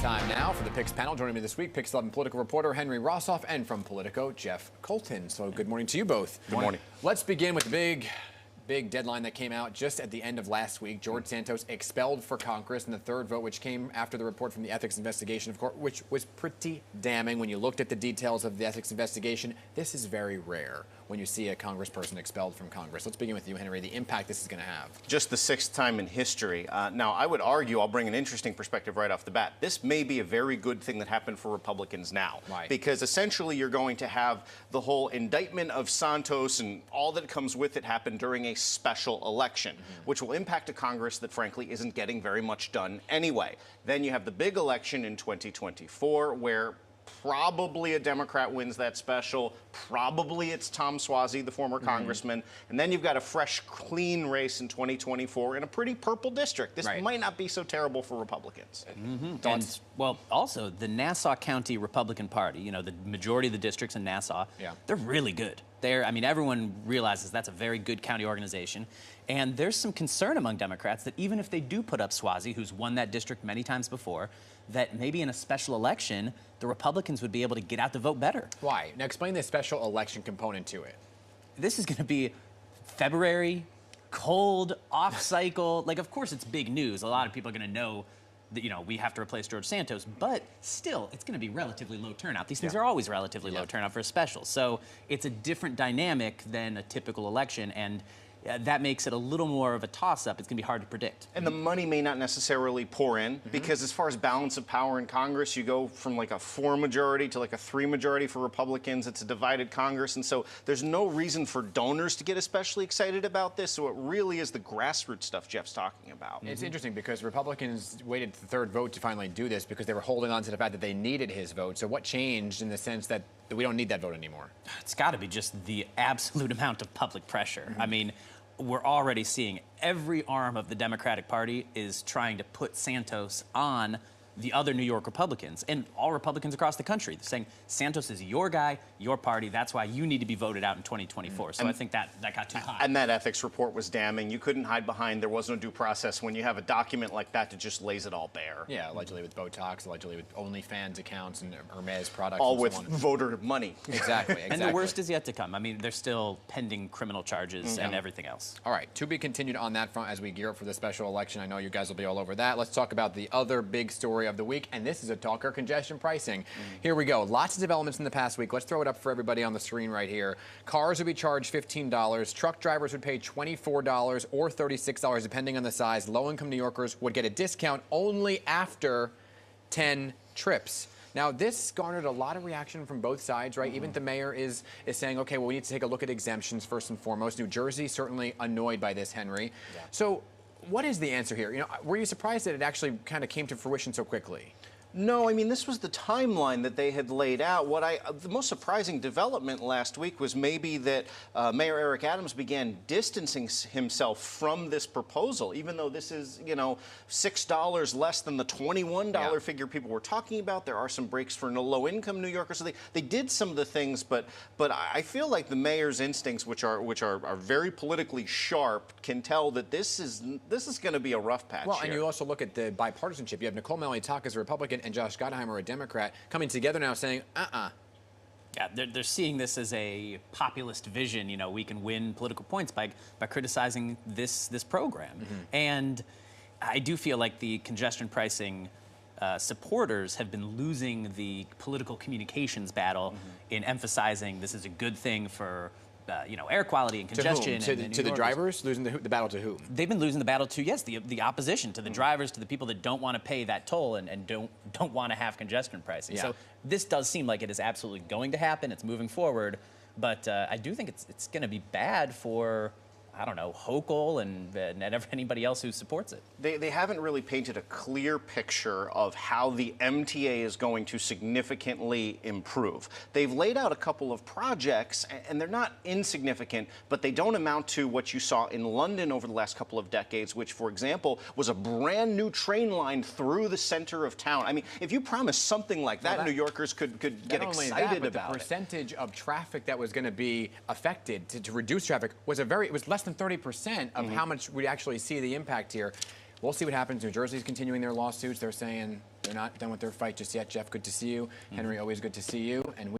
Time now for the PIX panel. Joining me this week, PIX 11 political reporter Henry Rosoff, and from Politico, Jeff Coltin. So good morning to you both. Good morning. Let's begin with the big deadline that came out just at the end of last week. George Santos expelled for Congress in the third vote, which came after the report from the ethics investigation, of course, which was pretty damning. When you looked at the details of the ethics investigation, this is very rare when you see a congressperson expelled from Congress. Let's begin with you, Henry, the impact this is going to have. Just the sixth time in history. Now, I would argue, I'll bring an interesting perspective right off the bat. This may be a very good thing that happened for Republicans now. Why? Because essentially you're going to have the whole indictment of Santos and all that comes with it happen during a special election, which will impact a Congress that, frankly, isn't getting very much done anyway. Then you have the big election in 2024, where probably a Democrat wins that special. Probably it's Tom Suozzi, the former congressman. And then you've got a fresh, clean race in 2024 in a pretty purple district. This might not be so terrible for Republicans. And, well, also, the Nassau County Republican Party, you know, the majority of the districts in Nassau, they're really good. I mean, everyone realizes that's a very good county organization. And there's some concern among Democrats that even if they do put up Suozzi, who's won that district many times before, that maybe in a special election, the Republicans would be able to get out the vote better. Why? Now explain the special election component to it. This is going to be February, cold, off-cycle. Like, of course, it's big news. A lot of people are going to know that, you know, we have to replace George Santos, but still, it's going to be relatively low turnout. These things are always relatively low turnout for a special. So it's a different dynamic than a typical election, and that makes it a little more of a toss-up. It's going to be hard to predict. And the money may not necessarily pour in, because as far as balance of power in Congress, you go from like a 4 majority to like a 3 majority for Republicans. It's a divided Congress, and so there's no reason for donors to get especially excited about this. So it really is the grassroots stuff Jeff's talking about. It's interesting because Republicans waited the third vote to finally do this because they were holding on to the fact that they needed his vote. So what changed in the sense that we don't need that vote anymore? It's got to be just the absolute amount of public pressure. I mean, we're already seeing every arm of the Democratic Party is trying to put Santos on the other New York Republicans and all Republicans across the country. They're saying Santos is your guy, your party. That's why you need to be voted out in 2024. So I think that got too high. And that ethics report was damning. You couldn't hide behind there was no due process when you have a document like that that just lays it all bare. Yeah, allegedly with Botox, allegedly with OnlyFans accounts and Hermes products. All and with so on. voter money. Exactly. And the worst is yet to come. I mean, they're still pending criminal charges and everything else. All right, to be continued on that front as we gear up for the special election. I know you guys will be all over that. Let's talk about the other big story of the week, and this is a talker: congestion pricing. Here we go. Lots of developments in the past week. Let's throw it up for everybody on the screen right here. Cars would be charged $15. Truck drivers would pay $24 or $36, depending on the size. Low-income New Yorkers would get a discount only after 10 trips. Now, this garnered a lot of reaction from both sides, right? Even the mayor is saying, okay, well, we need to take a look at exemptions first and foremost. New Jersey certainly annoyed by this, Henry. So what is the answer here? You know, were you surprised that it actually kind of came to fruition so quickly? No, I mean, this was the timeline that they had laid out. The most surprising development last week was maybe that Mayor Eric Adams began distancing himself from this proposal, even though this is, you know, $6 less than the $21 figure people were talking about. There are some breaks for low-income New Yorkers. So they did some of the things, but I feel like the mayor's instincts, which are very politically sharp, can tell that this is going to be a rough patch. Well, and you also look at the bipartisanship. You have Nicole Maloney-Talk as a Republican and Josh Gottheimer, a Democrat, coming together now saying, Yeah, they're seeing this as a populist vision. You know, we can win political points by criticizing this program. And I do feel like the congestion pricing supporters have been losing the political communications battle in emphasizing this is a good thing for you know, air quality and congestion. To the drivers? Losing the battle to whom? They've been losing the battle to, yes, the opposition, to the drivers, to the people that don't want to pay that toll and don't want to have congestion pricing. So this does seem like it is absolutely going to happen. It's moving forward. But I do think it's going to be bad for, I don't know, Hochul and anybody else who supports it. They haven't really painted a clear picture of how the MTA is going to significantly improve. They've laid out a couple of projects, and they're not insignificant, but they don't amount to what you saw in London over the last couple of decades, which, for example, was a brand new train line through the center of town. I mean, if you promise something like that, New Yorkers could get excited about it. The percentage of traffic that was going to be affected to reduce traffic was it was less than 30% of how much we actually see the impact here. We'll see what happens. New Jersey's continuing their lawsuits. They're saying They're not done with their fight just yet. Jeff, good to see you. Henry, always good to see you. And